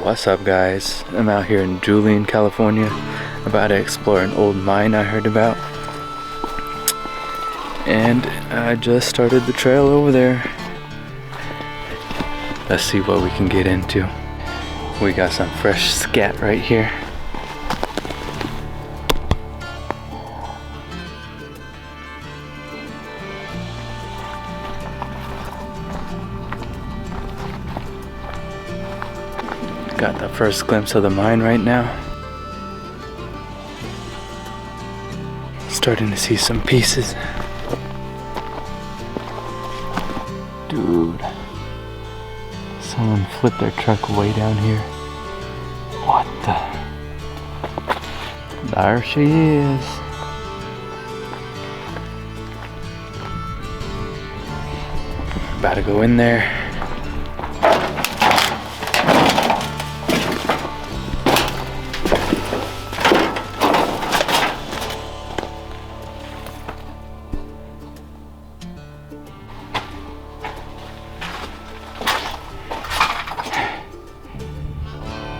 What's up, guys? I'm out here in Julian, California, about to explore an old mine I heard about. And I just started the trail over there. Let's see what we can get into. We got some fresh scat right here. Got the first glimpse of the mine right now. Starting to see some pieces. Dude, someone flipped their truck way down here. What the? There she is. About to go in there.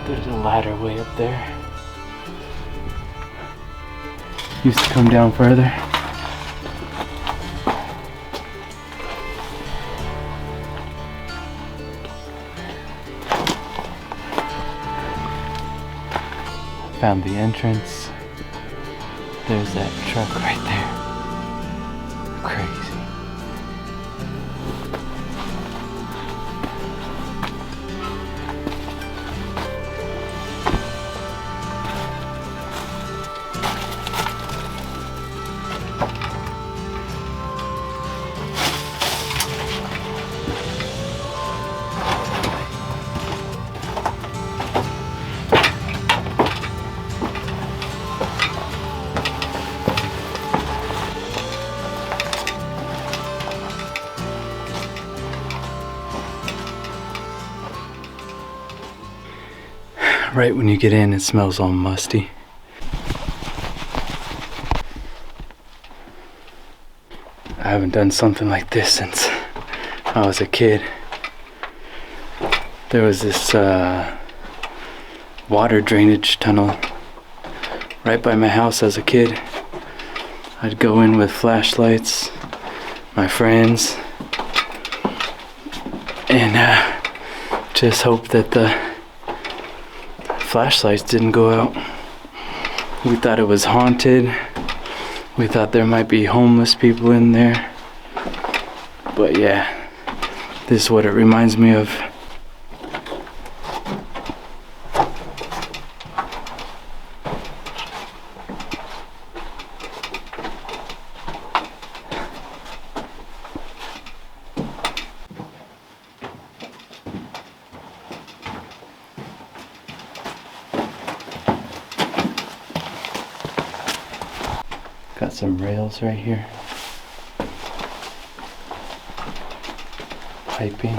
There's a ladder way up there. Used to come down further. Found the entrance. There's that truck right there. Crazy. Right when you get in, it smells all musty. I haven't done something like this since I was a kid. There was this water drainage tunnel right by my house as a kid. I'd go in with flashlights, my friends, and just hope that the flashlights didn't go out. We thought it was haunted. We thought there might be homeless people in there. But yeah, this is what it reminds me of. Got some rails right here. Piping.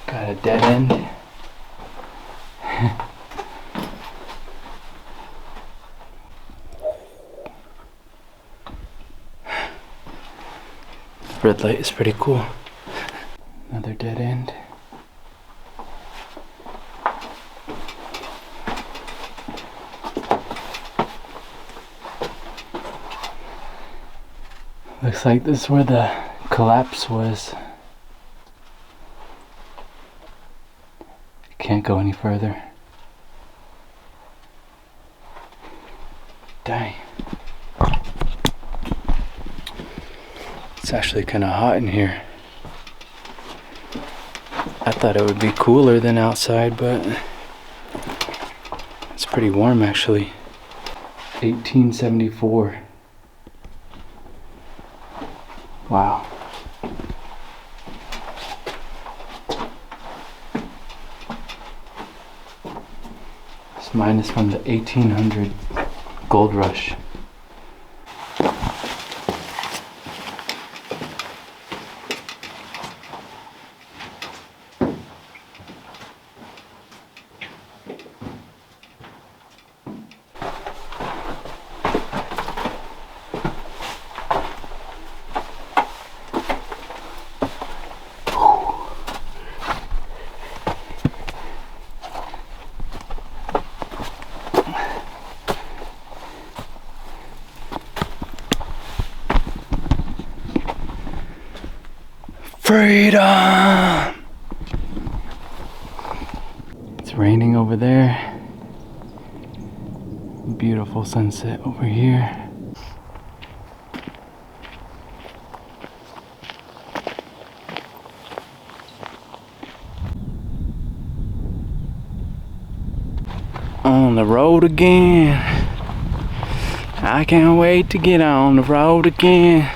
Got a dead end. Red light is pretty cool. Another dead end. Looks like this is where the collapse was. Can't go any further. Dang. It's actually kind of hot in here. I thought it would be cooler than outside, but it's pretty warm actually. 1874. Wow. This mine is from the 1800 gold rush. Freedom! It's raining over there. Beautiful sunset over here. On the road again. I can't wait to get on the road again.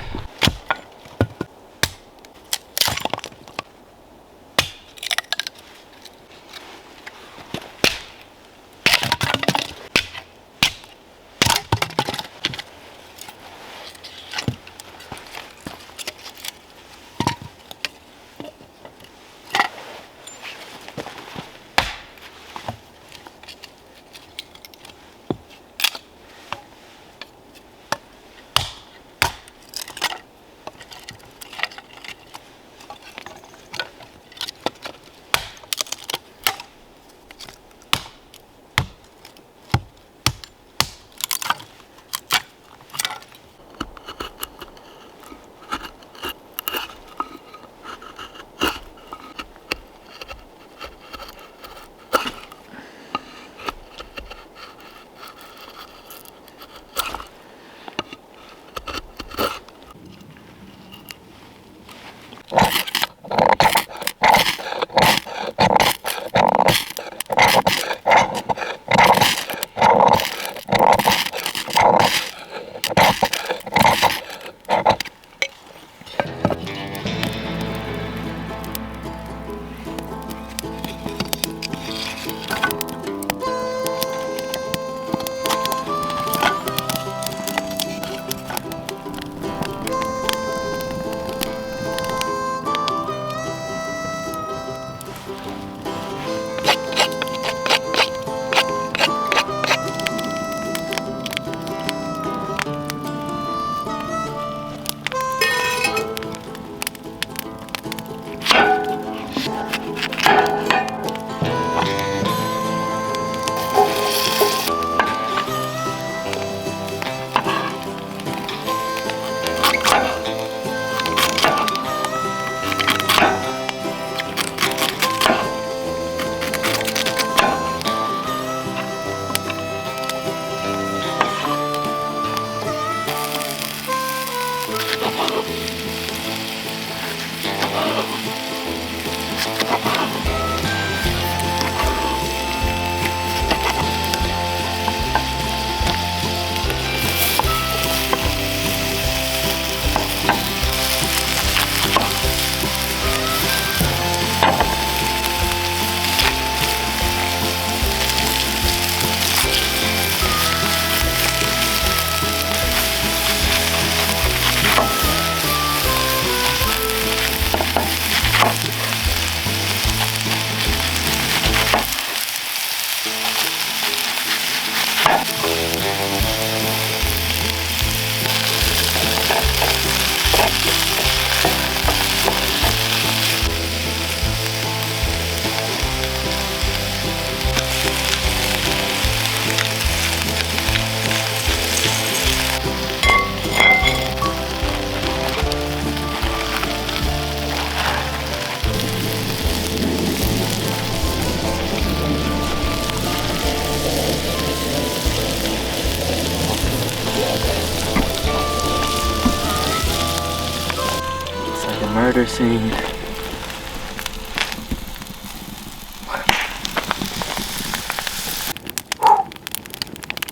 Murder scene.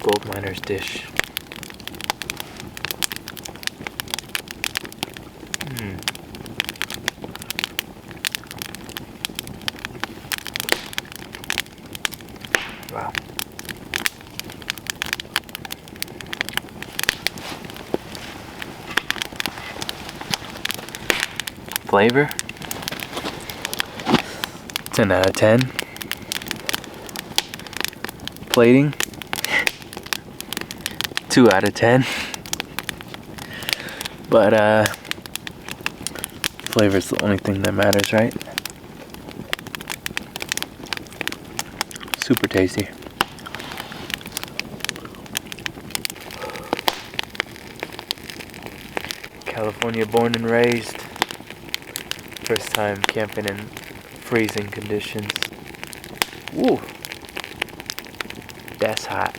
Gold miner's dish. Wow. Flavor? 10 out of 10. Plating? 2 out of 10. But flavor's the only thing that matters, right? Super tasty. California born and raised. First time camping in freezing conditions. Woo! That's hot.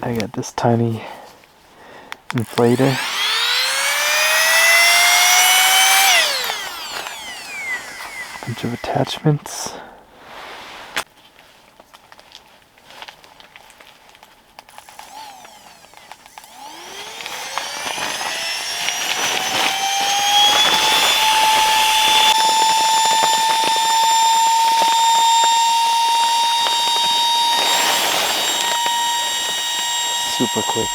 I got this tiny inflator. Bunch of attachments. Super quick.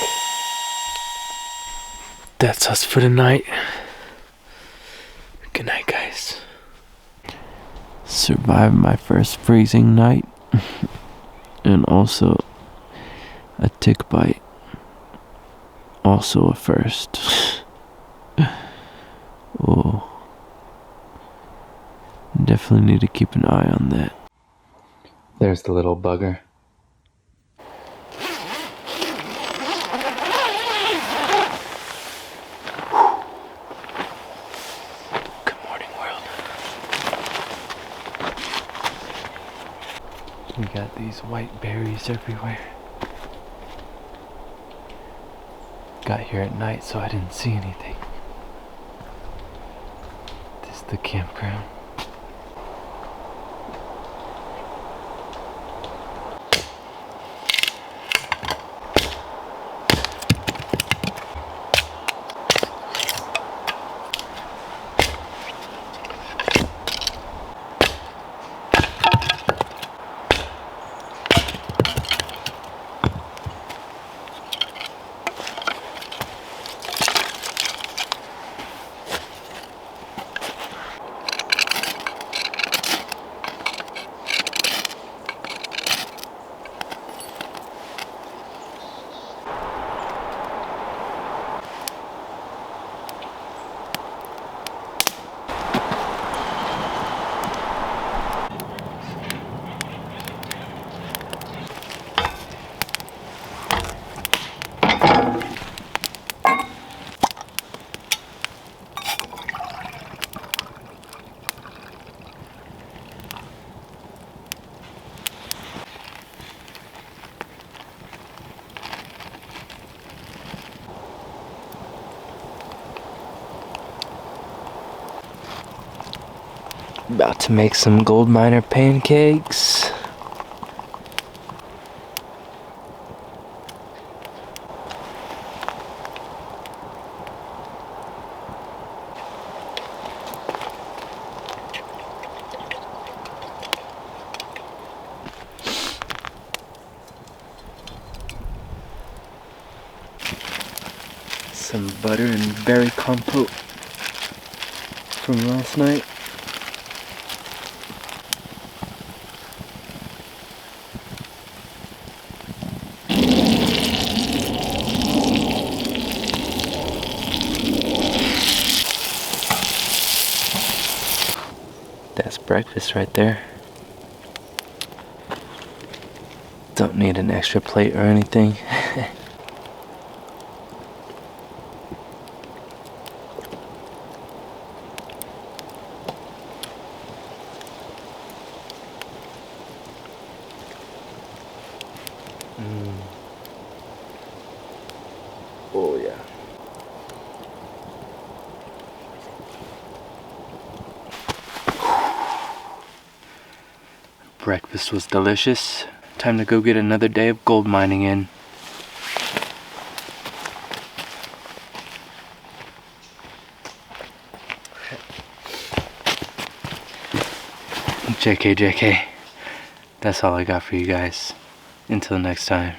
That's us for tonight. Good night, guys. Survived my first freezing night and also a tick bite. Also a first. Oh, definitely need to keep an eye on that. There's the little bugger. We got these white berries everywhere. Got here at night, so I didn't see anything. This is the campground. About to make some gold miner pancakes. Some butter and berry compote from last night. That's breakfast right there. Don't need an extra plate or anything. Oh yeah. Breakfast was delicious. Time to go get another day of gold mining in. JK. That's all I got for you guys. Until next time.